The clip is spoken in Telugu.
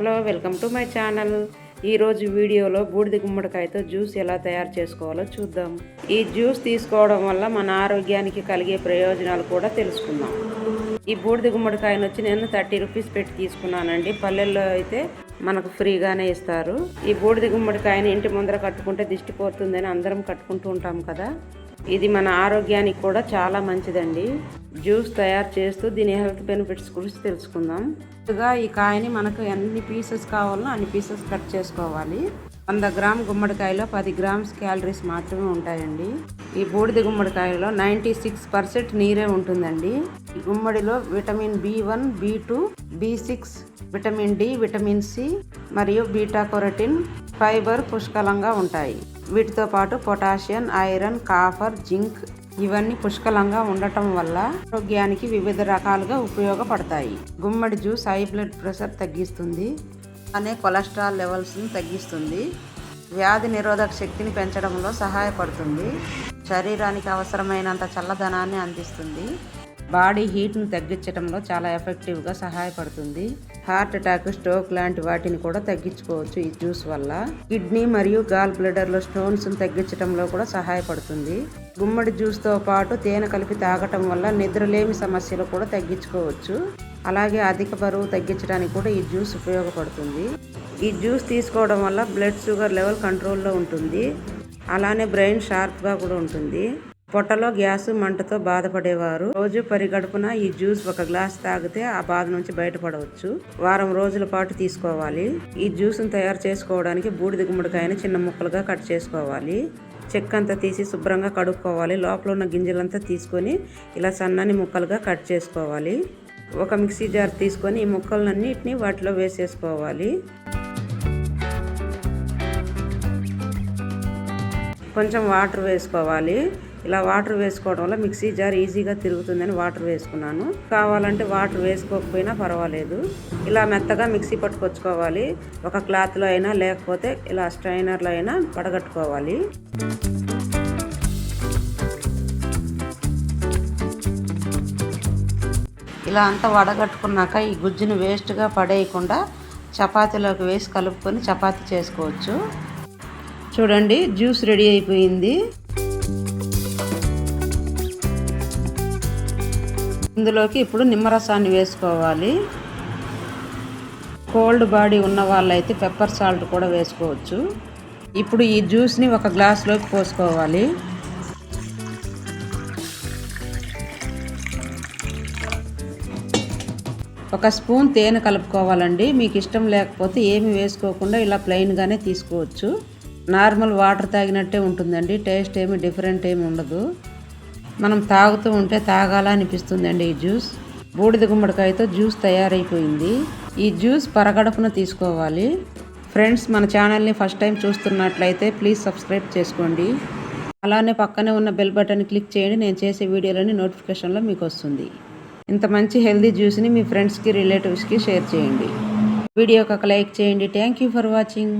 Hello, welcome to my channel. ఈరోజు వీడియోలో బూడిద గుమ్మడికాయతో జ్యూస్ ఎలా తయారు చేసుకోవాలో చూద్దాం. ఈ జ్యూస్ తీసుకోవడం వల్ల మన ఆరోగ్యానికి కలిగే ప్రయోజనాలు కూడా తెలుసుకుందాం. ఈ బూడిద గుమ్మడికాయను వచ్చి నేను 30 రూపీస్ పెట్టి తీసుకున్నానండి. పల్లెల్లో అయితే మనకు ఫ్రీగానే ఇస్తారు. ఈ బూడిద గుమ్మడికాయని ఇంటి ముందర కట్టుకుంటే దిష్టి పోతుందని అందరం కట్టుకుంటూ ఉంటాం కదా. ఇది మన ఆరోగ్యానికి కూడా చాలా మంచిదండి. జ్యూస్ తయారు చేస్తూ దీని హెల్త్ బెనిఫిట్స్ గురించి తెలుసుకుందాం. ముందుగా ఈ కాయని మనకు ఎన్ని పీసెస్ కావాలో అన్ని పీసెస్ కట్ చేసుకోవాలి. 100 గ్రామ్ గుమ్మడికాయలో 10 గ్రామ్స్ క్యాలరీస్ మాత్రమే ఉంటాయండి. ఈ బూడిద గుమ్మడికాయలో 96% నీరే ఉంటుందండి. ఈ గుమ్మడిలో vitamin B1, B2, B6, vitamin D, vitamin C మరియు బీటా కెరోటిన్, ఫైబర్ పుష్కలంగా ఉంటాయి. వీటితో పాటు పొటాషియం, ఐరన్, కాపర్, జింక్ ఇవన్నీ పుష్కలంగా ఉండటం వల్ల ఆరోగ్యానికి వివిధ రకాలుగా ఉపయోగపడతాయి. గుమ్మడి జ్యూస్ హై బ్లడ్ ప్రెషర్ తగ్గిస్తుంది, అనే కొలెస్ట్రాల్ లెవెల్స్ని తగ్గిస్తుంది, వ్యాధి నిరోధక శక్తిని పెంచడంలో సహాయపడుతుంది, శరీరానికి అవసరమైనంత చల్లదనాన్ని అందిస్తుంది, బాడీ హీట్ను తగ్గించడంలో చాలా ఎఫెక్టివ్గా సహాయపడుతుంది. హార్ట్ అటాక్, స్ట్రోక్ లాంటి వాటిని కూడా తగ్గించుకోవచ్చు ఈ జ్యూస్ వల్ల. కిడ్నీ మరియు గాల్ బ్లడర్లో స్టోన్స్ను తగ్గించడంలో కూడా సహాయపడుతుంది. గుమ్మడి జ్యూస్తో పాటు తేనె కలిపి తాగటం వల్ల నిద్రలేమి సమస్యలు కూడా తగ్గించుకోవచ్చు. అలాగే అధిక బరువు తగ్గించడానికి కూడా ఈ జ్యూస్ ఉపయోగపడుతుంది. ఈ జ్యూస్ తీసుకోవడం వల్ల బ్లడ్ షుగర్ లెవెల్ కంట్రోల్లో ఉంటుంది. అలానే బ్రెయిన్ షార్ప్గా కూడా ఉంటుంది. పొట్టలో గ్యాసు, మంటతో బాధపడేవారు రోజు పరిగడుపున ఈ జ్యూస్ 1 గ్లాస్ తాగితే ఆ బాధ నుంచి బయటపడవచ్చు. వారం రోజుల పాటు తీసుకోవాలి. ఈ జ్యూస్ను తయారు చేసుకోవడానికి బూడిద గుమ్మడికాయని చిన్న ముక్కలుగా కట్ చేసుకోవాలి. చెక్కంతా తీసి శుభ్రంగా కడుక్కోవాలి. లోపల ఉన్న గింజలంతా తీసుకొని ఇలా సన్నని ముక్కలుగా కట్ చేసుకోవాలి. ఒక మిక్సీ జార్ తీసుకొని ఈ ముక్కలన్నిటిని వాటిలో వేసేసుకోవాలి. కొంచెం వాటర్ వేసుకోవాలి. ఇలా వాటర్ వేసుకోవడం వల్ల మిక్సీ జార్ ఈజీగా తిరుగుతుందని వాటర్ వేసుకున్నాను. కావాలంటే వాటర్ వేసుకోకపోయినా పర్వాలేదు. ఇలా మెత్తగా మిక్సీ పట్టుకొచ్చుకోవాలి. ఒక క్లాత్లో అయినా లేకపోతే ఇలా స్ట్రైనర్లో అయినా వడగట్టుకోవాలి. ఇలా అంతా వడగట్టుకున్నాక ఈ గుజ్జును వేస్ట్గా పడేయకుండా చపాతీలోకి వేసి కలుపుకొని చపాతీ చేసుకోవచ్చు. చూడండి, జ్యూస్ రెడీ అయిపోయింది. ఇందులోకి ఇప్పుడు నిమ్మరసాన్ని వేసుకోవాలి. కోల్డ్ బాడీ ఉన్న వాళ్ళైతే పెప్పర్ సాల్ట్ కూడా వేసుకోవచ్చు. ఇప్పుడు ఈ జ్యూస్ని ఒక గ్లాస్లోకి పోసుకోవాలి. ఒక స్పూన్ తేనె కలుపుకోవాలండి. మీకు ఇష్టం లేకపోతే ఏమి వేసుకోకుండా ఇలా ప్లెయిన్గానే తీసుకోవచ్చు. నార్మల్ వాటర్ తాగినట్టే ఉంటుందండి. టేస్ట్ ఏమి డిఫరెంట్ ఏమి ఉండదు. మనం తాగుతూ ఉంటే తాగాలనిపిస్తుందండి ఈ జ్యూస్. బూడిద గుమ్మడికాయతో జ్యూస్ తయారైపోయింది. ఈ జ్యూస్ పరగడుపున తీసుకోవాలి. ఫ్రెండ్స్, మన ఛానల్ని ఫస్ట్ టైం చూస్తున్నట్లయితే ప్లీజ్ సబ్స్క్రైబ్ చేసుకోండి. అలానే పక్కనే ఉన్న బెల్ బటన్ క్లిక్ చేయండి. నేను చేసే వీడియోలని నోటిఫికేషన్లో మీకు వస్తుంది. ఇంత మంచి హెల్దీ జ్యూస్ని మీ ఫ్రెండ్స్కి, రిలేటివ్స్కి షేర్ చేయండి. వీడియోకి ఒక లైక్ చేయండి. Thank you for watching.